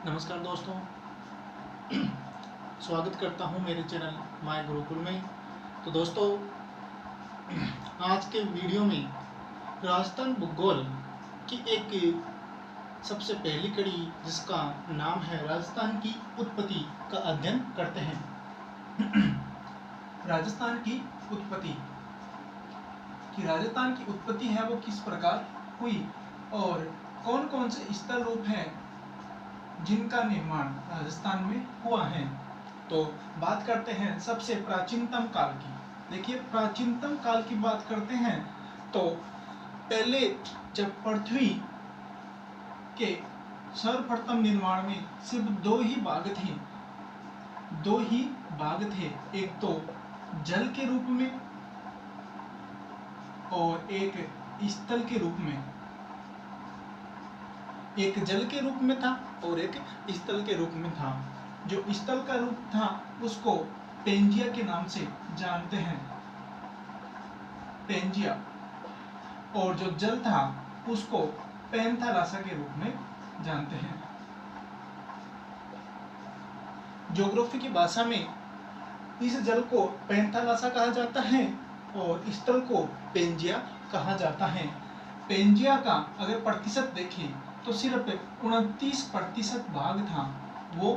नमस्कार दोस्तों, स्वागत करता हूं मेरे चैनल माय गुरुकुल में। तो दोस्तों, आज के वीडियो में राजस्थान भूगोल की एक सबसे पहली कड़ी, जिसका नाम है राजस्थान की उत्पत्ति, का अध्ययन करते हैं। राजस्थान की उत्पत्ति राजस्थान की उत्पत्ति है वो किस प्रकार हुई और कौन कौन से स्थल रूप हैं जिनका निर्माण राजस्थान में हुआ है। तो बात करते हैं सबसे प्राचीनतम काल की। देखिए, प्राचीनतम काल की बात करते हैं तो पहले जब पृथ्वी के सर्वप्रथम निर्माण में सिर्फ दो ही भाग थे। एक तो जल के रूप में और एक स्थल के रूप में। एक जल के रूप में था और एक स्थल के रूप में था। जो स्थल का रूप था उसको पेंजिया के नाम से जानते हैं, पेंजिया। और जो जल था उसको पैंथालासा के रूप में जानते हैं। ज्योग्राफी की भाषा में इस जल को पैंथालासा कहा जाता है और स्थल को पेंजिया कहा जाता है। पेंजिया का अगर प्रतिशत देखें तो सिर्फ 29% भाग था, वो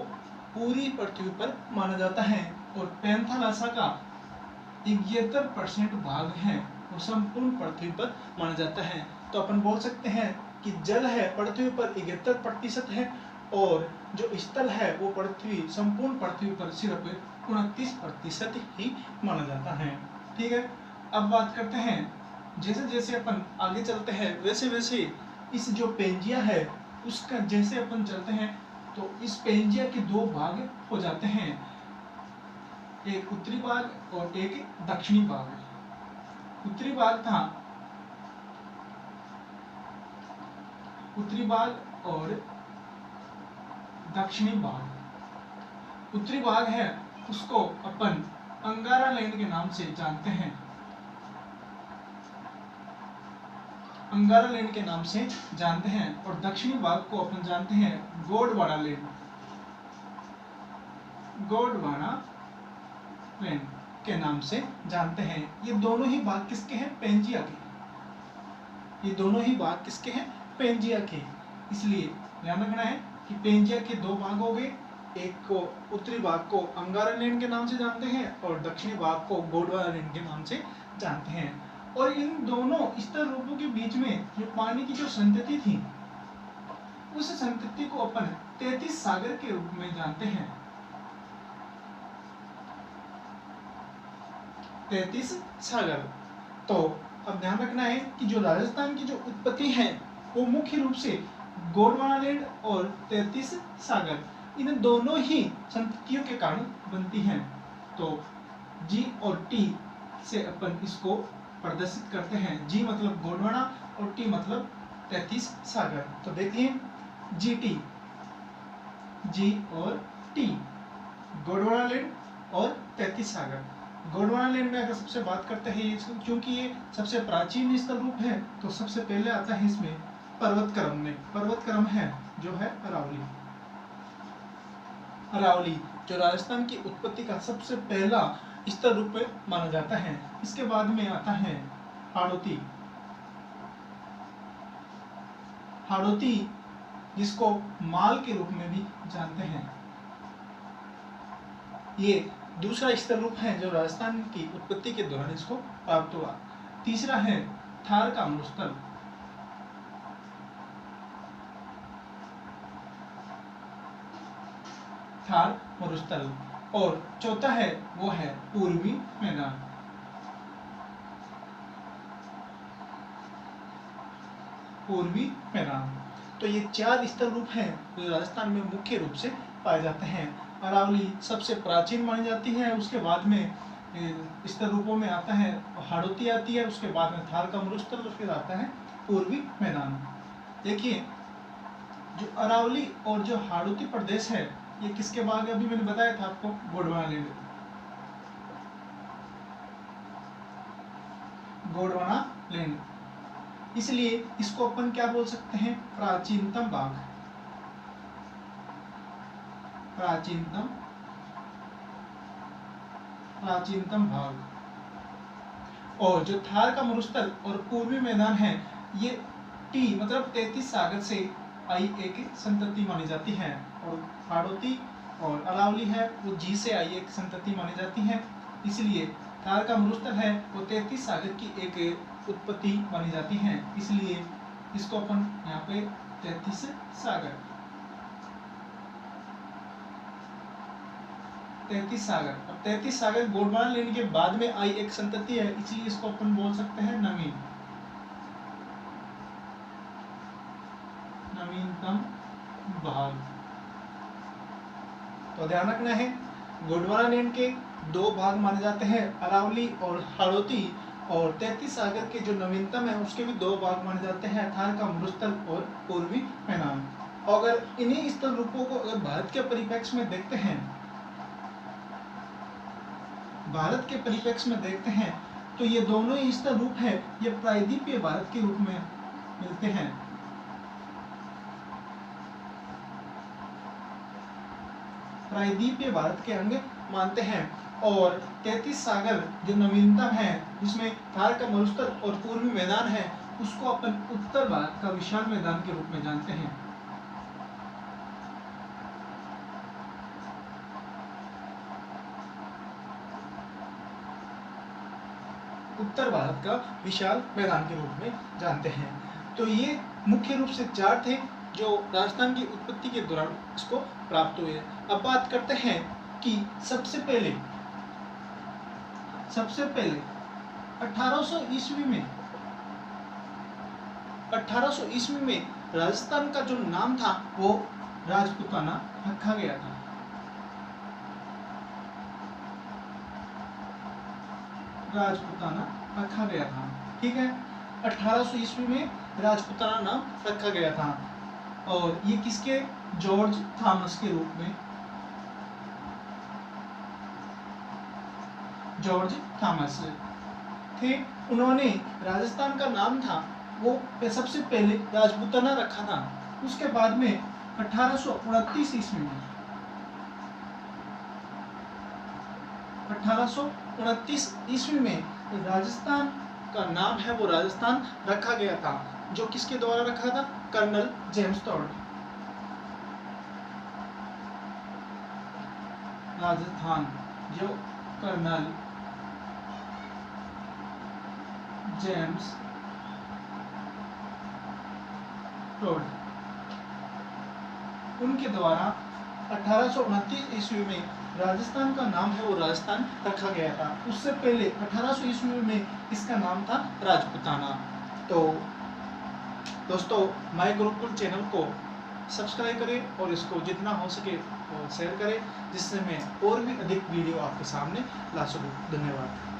पूरी पृथ्वी पर माना जाता है। और पैंथालासा का 71% भाग है, वो संपूर्ण पृथ्वी पर माना जाता है। तो अपन बोल सकते हैं कि जल है पृथ्वी पर 71% है और जो स्थल है वो संपूर्ण पृथ्वी पर सिर्फ 29% ही माना जाता है। ठीक है, अब बात करते हैं, जैसे जैसे अपन आगे चलते हैं वैसे वैसे इस जो पेंजिया है उसका जैसे अपन चलते हैं तो इस पेंजिया के दो भाग हो जाते हैं, एक उत्तरी भाग और एक दक्षिणी भाग। उत्तरी भाग और दक्षिणी भाग। उत्तरी भाग है उसको अपन अंगारा लैंड के नाम से जानते हैं, अंगारा लैंड के नाम से जानते हैं। और दक्षिणी भाग को अपन जानते हैं गोंडवाना लैंड के नाम से जानते हैं। ये दोनों ही भाग किसके हैं? पेंजिया के। ये दोनों ही भाग किसके हैं? पेंजिया के। इसलिए ध्यान रखना है कि पेंजिया के दो भाग हो गए, एक को उत्तरी भाग को अंगारा लैंड के नाम से जानते हैं और दक्षिणी भाग को गोंडवाना लैंड के नाम से जानते हैं। और इन दोनों स्थल रूपों के बीच में जो पानी की जो संतति थी, उस संतति को अपन 33 सागर के रूप में जानते हैं। 33 सागर। तो अब ध्यान रखना है कि जो राजस्थान की जो उत्पत्ति है वो मुख्य रूप से गोंडवाना लैंड और 33 सागर, इन दोनों ही संततियों के कारण बनती हैं। तो जी और टी से अपन इसको प्रदर्शित करते हैं। जी मतलब गोंडवाना और टी मतलब 33 सागर। तो देखिए, जीटी, जी और टी, गोंडवाना लैंड और 33 सागर। गोंडवाना लैंड में अगर सबसे बात करते हैं, क्योंकि ये सबसे प्राचीन स्थल रूप है, तो सबसे पहले आता है इसमें पर्वत क्रम है जो है अरावली, जो राजस्थान की उत्पत्ति का सबसे पहला स्थल रूप में माना जाता है। इसके बाद में आता है हाड़ौती, जिसको माल के रूप में भी जानते हैं। ये दूसरा स्थल रूप है जो राजस्थान की उत्पत्ति के दौरान इसको प्राप्त हुआ। तीसरा है थार का मरुस्थल, और चौथा है वो है पूर्वी मैदान। तो ये 4 स्थल रूप हैं जो राजस्थान में मुख्य रूप से पाए जाते हैं। अरावली सबसे प्राचीन मानी जाती है, उसके बाद में स्थल रूपों में आता है हाड़ौती आती है, उसके बाद में थार का मरुस्थल, फिर आता है पूर्वी मैदान। देखिए, जो अरावली और जो हाड़ौती प्रदेश है ये किसके भाग है? अभी मैंने बताया था आपको, गोंडवाना लैंड। इसलिए इसको अपन क्या बोल सकते हैं? प्राचीनतम भाग। प्राचीनतम भाग। और जो थार का मरुस्थल और पूर्वी मैदान है, ये टी मतलब 33 सागर से आई एक संतति मानी जाती है, और हाड़ौती और अरावली है वो जी से आई एक संतति मानी जाती है। इसलिए थार का मरुस्थल है वो 33 सागर की एक उत्पत्ति मानी जाती है, इसलिए इसको अपन यहाँ पे 33 सागर 33 सागर। अब 33 सागर गोंडवाना लेने के बाद में आई एक संतति है, इसलिए इसको अपन बोल सकते हैं नवीनतम भाग। तो ध्यान रखना है, गोंडवाना लैंड के दो भाग माने जाते हैं, अरावली और हाड़ौती, और 33 सागर के जो नवीनतम है उसके भी दो भाग माने जाते हैं, थार का मरुस्थल और पूर्वी मैदान। अगर इन्हीं स्थल रूपों को अगर भारत के परिप्रेक्ष्य में देखते हैं, तो ये दोनों ही स्थल रूप है, ये प्रायद्वीपीय भारत के रूप में मिलते हैं। प्रायद्वीपीय भारत के अंग मानते हैं। और 33 सागर जो नवीनतम है, जिसमें थार का मरुस्थल और पूर्वी मैदान है, उसको अपन उत्तर भारत का विशाल मैदान के रूप में जानते हैं। उत्तर भारत का विशाल मैदान के रूप में जानते हैं। तो ये मुख्य रूप से चार थे जो राजस्थान की उत्पत्ति के दौरान इसको प्राप्त हुए। अब बात करते हैं कि सबसे पहले 1800 ईस्वी में राजस्थान का जो नाम था वो राजपूताना रखा गया था। ठीक है, 1800 ईस्वी में राजपूताना नाम रखा गया था। और ये किसके? जॉर्ज थॉमस के रूप में। जॉर्ज थॉमस थे, उन्होंने राजस्थान का नाम था वो सबसे पहले राजपूताना रखा था। उसके बाद में 1829 ईस्वी में राजस्थान का नाम है वो राजस्थान रखा गया था, जो किसके द्वारा रखा था? Colonel James Tod. राजस्थान जो कर्नल जेम्स टोड, उनके द्वारा 1829 ईस्वी में राजस्थान का नाम है वो राजस्थान रखा गया था। उससे पहले 1800 ईस्वी में इसका नाम था राजपूताना। तो दोस्तों, माय गुरुकुल चैनल को सब्सक्राइब करें और इसको जितना हो सके शेयर करें, जिससे मैं और भी अधिक वीडियो आपके सामने ला सकूं। धन्यवाद।